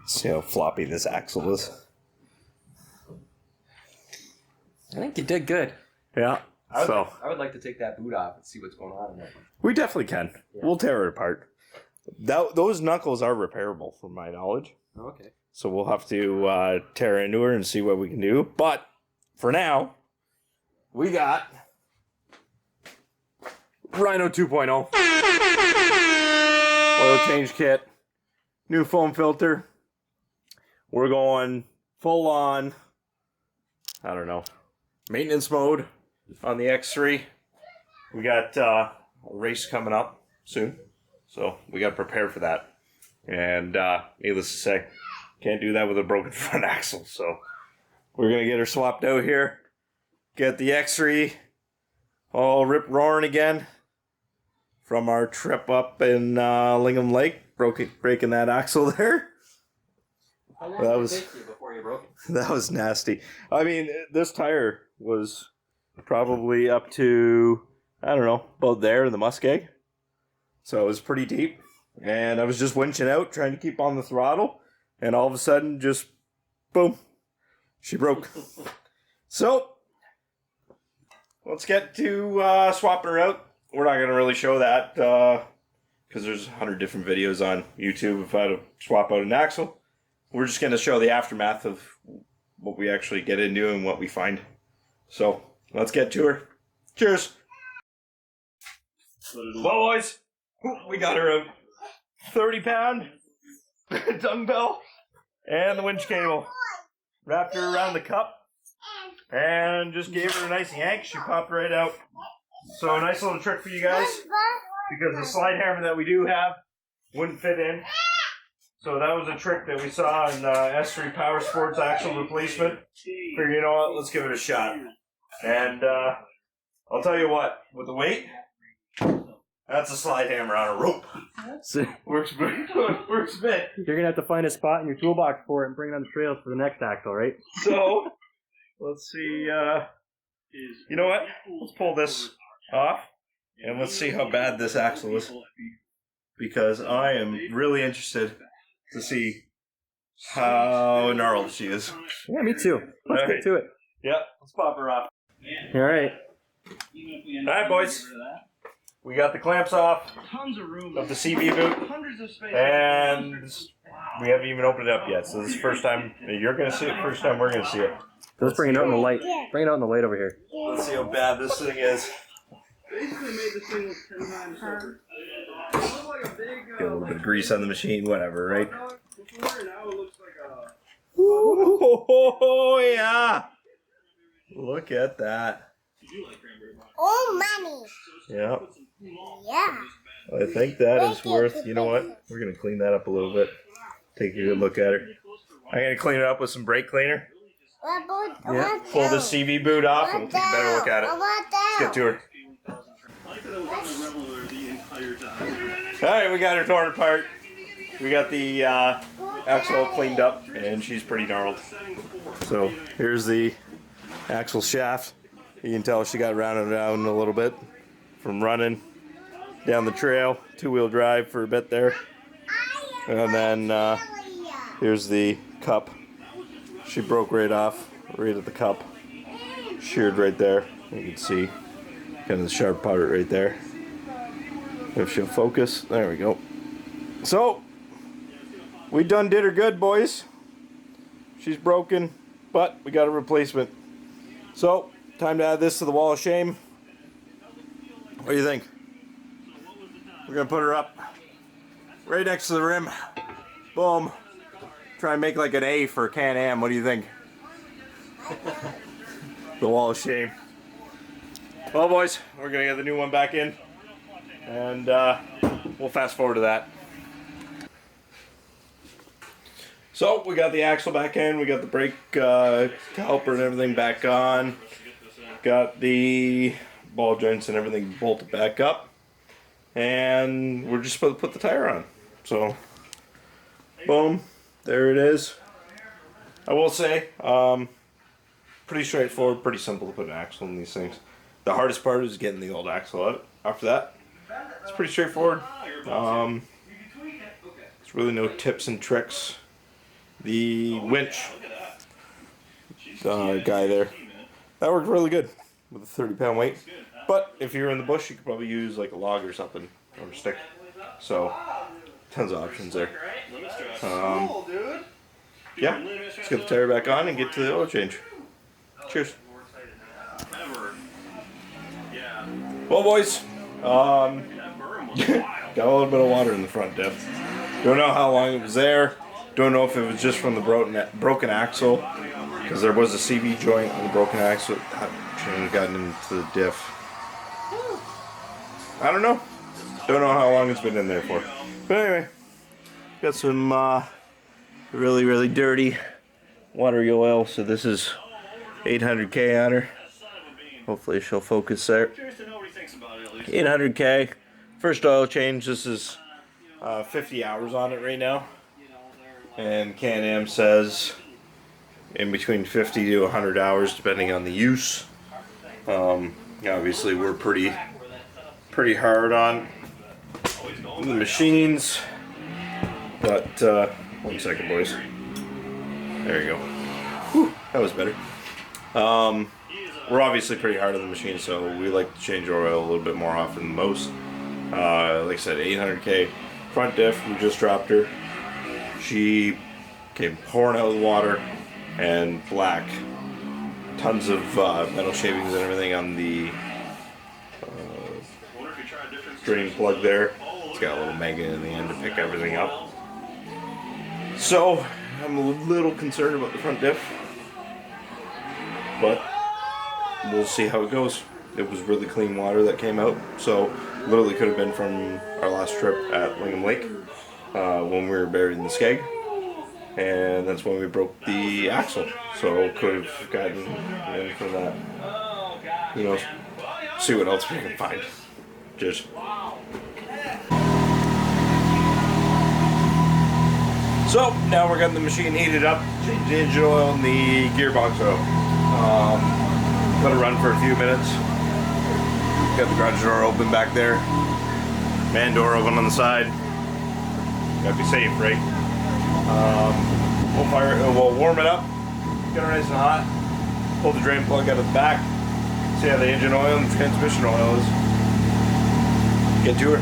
See how floppy this axle is. I think you did good. Yeah. I would like to take that boot off and see what's going on in there. We definitely can. Yeah. We'll tear it apart. Those knuckles are repairable, from my knowledge. Okay. So we'll have to tear into her and see what we can do. But for now, we got Rhino 2.0. Oil change kit. New foam filter. We're going full on, I don't know, maintenance mode on the X3. We got a race coming up soon, so we got to prepare for that. And needless to say, can't do that with a broken front axle. So we're going to get her swapped out here, get the X3 all rip roaring again from our trip up in Lingham Lake, breaking that axle there. How long did it take you before you broke it? That was nasty. I mean, this tire was probably up to, I don't know, about there in the muskeg. So it was pretty deep. And I was just winching out, trying to keep on the throttle. And all of a sudden, just, boom, she broke. So, let's get to swapping her out. We're not going to really show that because there's 100 different videos on YouTube of how to swap out an axle. We're just going to show the aftermath of what we actually get into and what we find. So, let's get to her. Cheers. Well, boys, we got her a 30-pound dumbbell and the winch cable. Wrapped her around the cup and just gave her a nice yank. She popped right out. So, a nice little trick for you guys, because the slide hammer that we do have wouldn't fit in. So that was a trick that we saw in S3 Power Sports axle replacement. Figure, you know what, let's give it a shot. And I'll tell you what, with the weight, that's a slide hammer on a rope. Works pretty good, works a bit. You're going to have to find a spot in your toolbox for it and bring it on the trails for the next axle, right? So, let's see, you know what, let's pull this off, and let's see how bad this axle is. Because I am really interested to see how gnarled she is. Yeah, me too. Let's get to it. Yeah, let's pop her off. All right. All right, boys. We got the clamps off of the CV boot, and we haven't even opened it up yet. So this is the first time you're going to see it, first time we're going to see it. Let's bring it out in the light. Bring it out in the light over here. Let's see how bad this thing is. Basically made this thing look 10 times harder. Get a little bit of grease on the machine, whatever, right? Now it looks like a... Oh, yeah! Look at that. Oh, money. Yeah. Yeah. I think that is worth, you know what? We're going to clean that up a little bit. Take a good look at her. I'm going to clean it up with some brake cleaner. Yeah. Pull the CV boot off and we'll take a better look at it. Let's get to her. Alright, we got her torn apart. We got the axle cleaned up, and she's pretty gnarled. So, here's the axle shaft. You can tell she got rounded down a little bit from running down the trail. Two-wheel drive for a bit there. And then, here's the cup. She broke right off, right at the cup. Sheared right there. You can see kind of the sharp part right there. If she'll focus, there we go. So, we done did her good, boys. She's broken, but we got a replacement. So, time to add this to the wall of shame. What do you think? We're gonna put her up right next to the rim. Boom. Try and make like an A for Can-Am. What do you think? The wall of shame. Well, boys, we're going to get the new one back in, and we'll fast forward to that. So, we got the axle back in, we got the brake caliper and everything back on, got the ball joints and everything bolted back up, and we're just supposed to put the tire on. So, boom, there it is. I will say, pretty straightforward, pretty simple to put an axle in these things. The hardest part is getting the old axle out. After that, it's pretty straightforward. There's really no tips and tricks the winch guy there. That worked really good with a 30-pound weight. But if you're in the bush, you could probably use like a log or something, or a stick. So, tons of options there. Yeah, let's get the tire back on and get to the oil change. Cheers. Well, boys, got a little bit of water in the front diff. Don't know how long it was there. Don't know if it was just from the broken axle, because there was a CV joint on the broken axle. Shouldn't have gotten into the diff. I don't know. Don't know how long it's been in there for. But anyway, got some really, really dirty watery oil. So this is 800K on her. Hopefully she'll focus there. 800K. First oil change. This is 50 hours on it right now. And Can-Am says in between 50 to 100 hours depending on the use. Obviously we're pretty hard on the machines, but 1 second, boys. There you go. Whew, that was better. We're obviously pretty hard on the machine, so we like to change our oil a little bit more often than most. Like I said, 800K front diff. We just dropped her. She came pouring out of the water and black. Tons of metal shavings and everything on the drain plug there. It's got a little magnet in the end to pick everything up. So I'm a little concerned about the front diff, but we'll see how it goes. It was really clean water that came out, so literally could have been from our last trip at Lingham Lake when we were buried in the skeg, and that's when we broke the axle. So could have gotten in from that. Who knows? See what else we can find. Cheers. So now we're getting the machine heated up, change the engine oil and the gearbox oil. Let it run for a few minutes. Got the garage door open back there. Man door open on the side. Gotta be safe, right? We'll warm it up, get it nice and hot. Pull the drain plug out of the back. See how the engine oil and the transmission oil is. Get to her.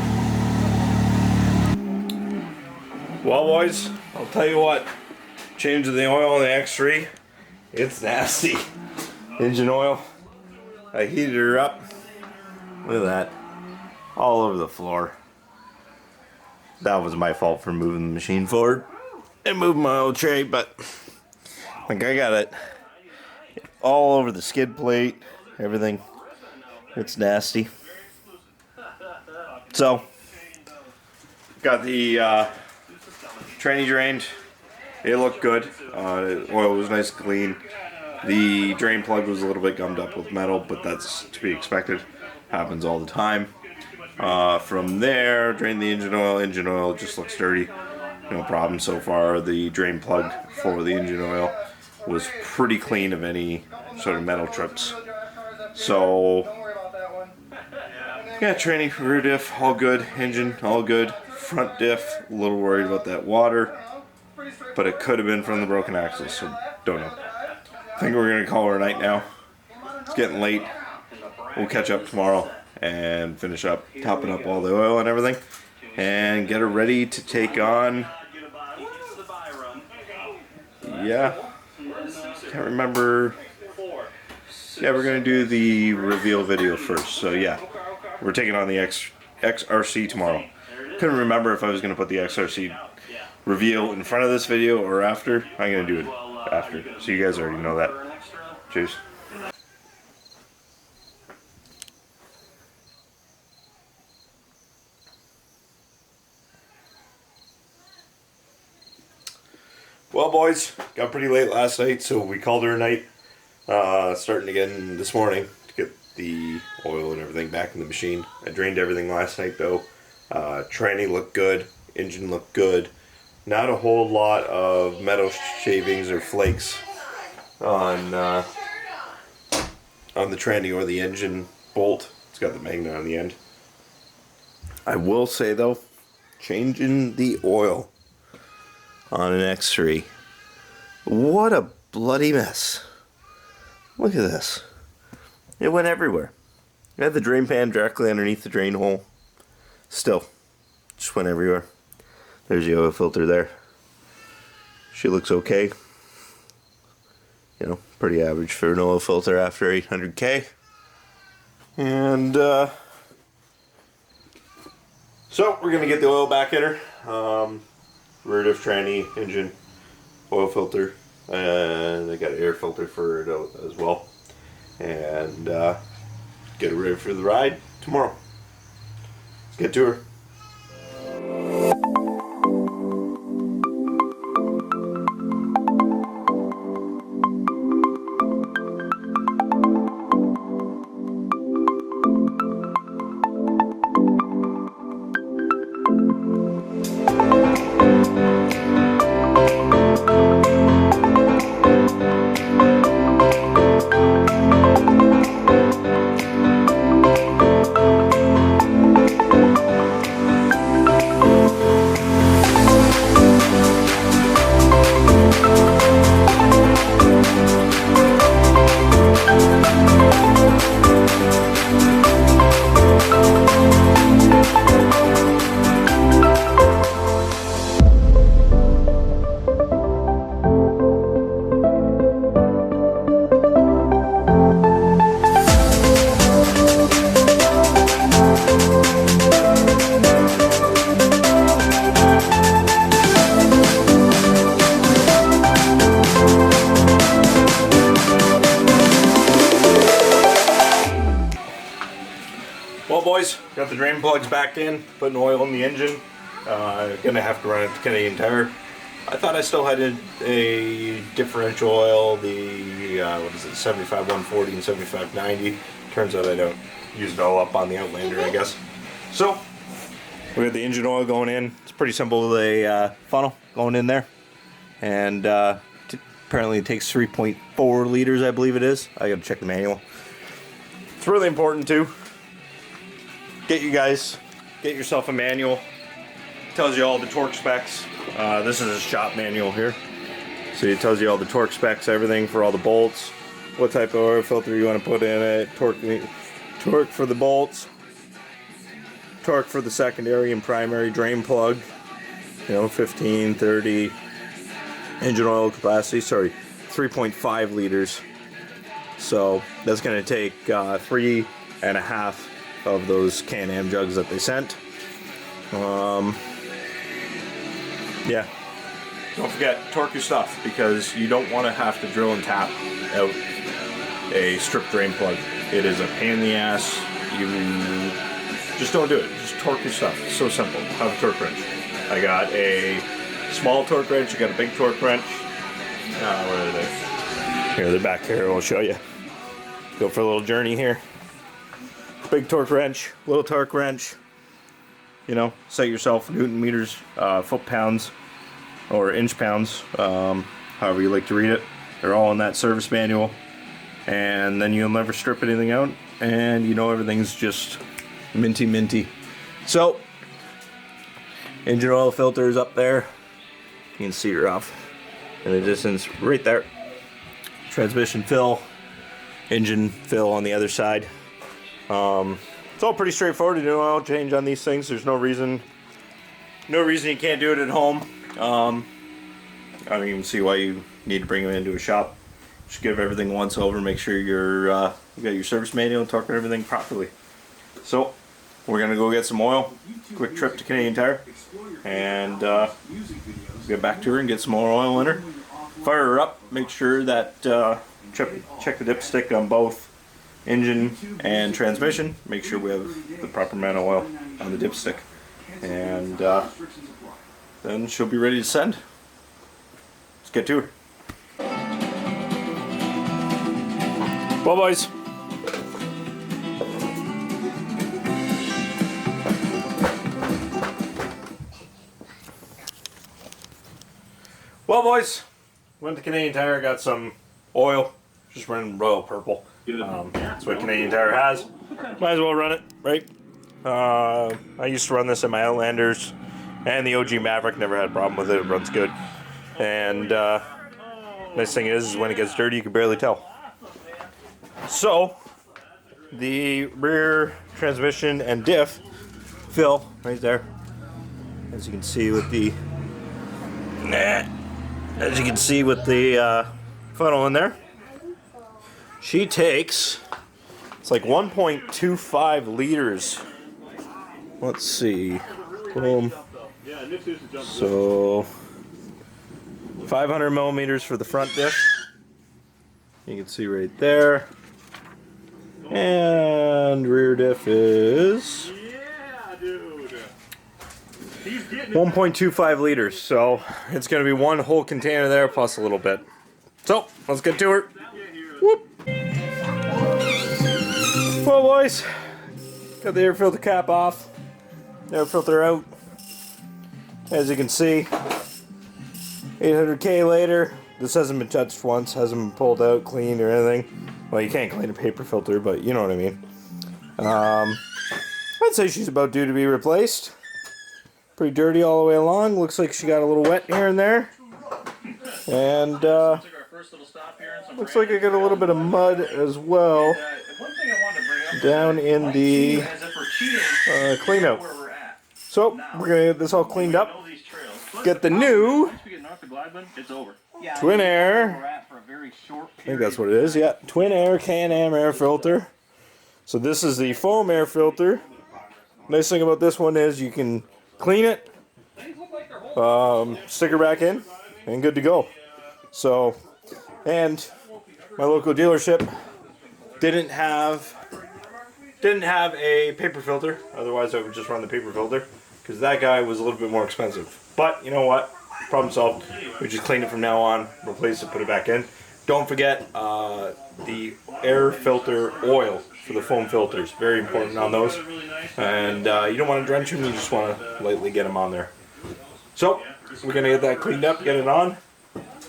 Well, boys, I'll tell you what. Change the oil in the X3. It's nasty. Engine oil. I heated her up. Look at that. All over the floor. That was my fault for moving the machine forward and moving my oil tray, but like I got it all over the skid plate, everything. It's nasty. So, got the tranny drained. It looked good. Oil was nice and clean. The drain plug was a little bit gummed up with metal, but that's to be expected. Happens all the time. From there, drain the engine oil. Engine oil just looks dirty. No problem so far. The drain plug for the engine oil was pretty clean of any sort of metal trips. So, yeah, tranny, rear diff, all good. Engine, all good. Front diff, a little worried about that water. But it could have been from the broken axle, so don't know. I think we're going to call her a night now. It's getting late. We'll catch up tomorrow and finish up, topping up all the oil and everything, and get her ready to take on, yeah, can't remember, yeah, we're going to do the reveal video first, so yeah, we're taking on the XRC tomorrow. Couldn't remember if I was going to put the XRC reveal in front of this video or after. I'm going to do it after, so you guys already know that. Cheers. Well, boys, got pretty late last night, so we called her a night. Starting again this morning to get the oil and everything back in the machine. I drained everything last night, though. Tranny looked good. Engine looked good. Not a whole lot of metal shavings or flakes on the tranny or the engine bolt. It's got the magnet on the end. I will say, though, changing the oil on an X3 What a bloody mess. Look at this. It went everywhere. I had the drain pan directly underneath the drain hole. Still, just went everywhere. There's the oil filter there. She looks okay. You know, pretty average for an oil filter after 800K. And so we're gonna get the oil back in her. Rear diff tranny, engine, oil filter, and I got an air filter for it as well. And get her ready for the ride tomorrow. Let's get to her. Well, boys, got the drain plugs back in, putting oil in the engine. Gonna have to run it to Canadian Tire. I thought I still had a differential oil, the what is it, 75 140 and 75 90. Turns out I don't use it all up on the Outlander, I guess. So we got the engine oil going in. It's pretty simple, the funnel going in there, and apparently it takes 3.4 liters, I believe it is. I gotta check the manual. It's really important too. Get yourself a manual. Tells you all the torque specs. This is a shop manual here. So it tells you all the torque specs, everything for all the bolts, what type of oil filter you want to put in it, torque for the bolts, torque for the secondary and primary drain plug, you know, 15, 30, engine oil capacity, sorry, 3.5 liters. So that's going to take 3.5 of those Can-Am jugs that they sent. Yeah, don't forget, torque your stuff, because you don't want to have to drill and tap out a strip drain plug. It is a pain in the ass. You just don't do it. Just torque your stuff. It's so simple. Have a torque wrench. I got a small torque wrench. I got a big torque wrench. Where are they? Here, they're back here. I'll show you. Go for a little journey here. Big torque wrench, little torque wrench. You know, set yourself Newton meters, foot pounds, or inch pounds, however you like to read it. They're all in that service manual, and then you'll never strip anything out, and you know everything's just minty. So, engine oil filter is up there. You can see her off in the distance right there. Transmission fill, engine fill on the other side. It's all pretty straightforward to do an oil change on these things. There's no reason you can't do it at home. I don't even see why you need to bring them into a shop. Just give everything once over, make sure you got your service manual and torque everything properly. So we're gonna go get some oil. Quick trip to Canadian Tire, and get back to her and get some more oil in her. Fire her up. Make sure that check the dipstick on both engine and transmission. Make sure we have the proper amount of oil on the dipstick, and then she'll be ready to send. Let's get to her. Well, boys, went to Canadian Tire, got some oil, just running Royal Purple. That's what Canadian Tire has. Might as well run it, right? I used to run this in my Outlanders, and the OG Maverick, never had a problem with it. It runs good. And Nice thing is when it gets dirty, you can barely tell. So, the rear transmission and diff fill right there. As you can see with the funnel in there. She takes, it's like 1.25 liters. Let's see. Boom. So 500 millimeters for the front diff. You can see right there. And rear diff is 1.25 liters. So it's going to be one whole container there plus a little bit. So let's get to her. Whoop. Well, boys, got the air filter cap off. Air filter out. As you can see, 800K later. This hasn't been touched once, hasn't been pulled out, cleaned, or anything. Well, you can't clean a paper filter, but you know what I mean. I'd say she's about due to be replaced. Pretty dirty all the way along. Looks like she got a little wet here and there. And looks like I got a little bit of mud as well down in the cleanout. So we're gonna get this all cleaned up. Get the new Twin Air. I think that's what it is. Yeah, Twin Air Can-Am air filter. So this is the foam air filter. Nice thing about this one is you can clean it, stick it back in, and good to go. So, and my local dealership didn't have a paper filter. Otherwise, I would just run the paper filter because that guy was a little bit more expensive. But you know what? Problem solved. We just clean it from now on, replace it, put it back in. Don't forget the air filter oil for the foam filters. Very important on those. And you don't want to drench them, you just want to lightly get them on there. So, we're going to get that cleaned up, get it on.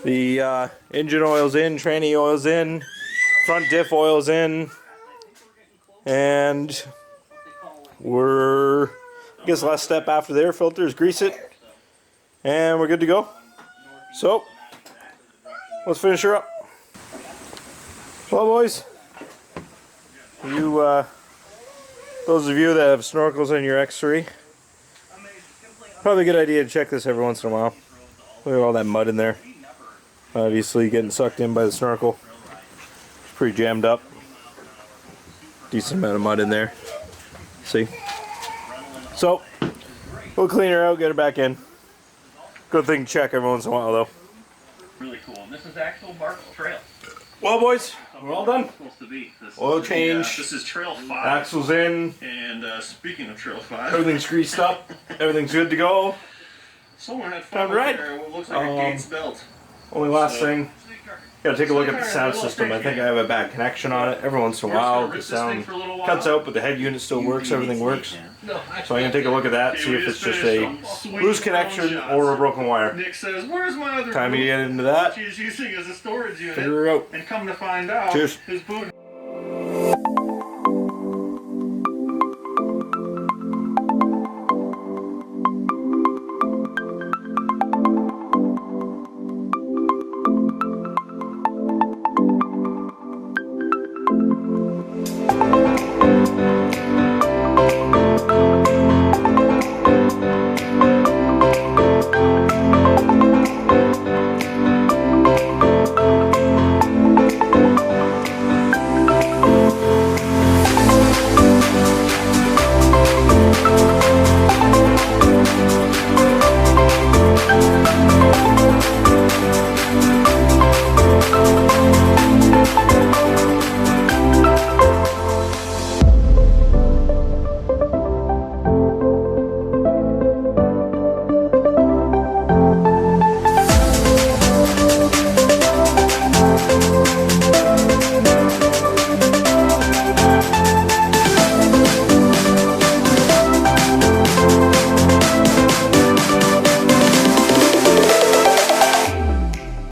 The engine oil's in, tranny oil's in, front diff oil's in. And we're, I guess last step after the air filter is grease it. And we're good to go. So, let's finish her up. Well, boys, those of you that have snorkels in your X3, probably a good idea to check this every once in a while. Look at all that mud in there. Obviously getting sucked in by the snorkel. It's pretty jammed up. Decent amount of mud in there. See? So, we'll clean her out, get her back in. Good thing to check every once in a while, though. Really cool. And this is Axel Mark's trail. Well, boys, we're all done. Oil change. This is Trail 5. Axle's in. And speaking of Trail 5, Everything's greased up. Everything's good to go. someone had Time fun to ride. what looks like a Gates belt. Only last thing. Gotta take a look at the sound system. I think I have a bad connection on it. Every once in a while, the sound cuts out, but the head unit still works. Everything works. So I'm gonna take a take a look at that, see if it's just a loose connection or a broken wire. Nick says, "Where's my other Time to boot?" get into that. She's using as a storage unit. Figure it out. And come to find out, Cheers. his boot.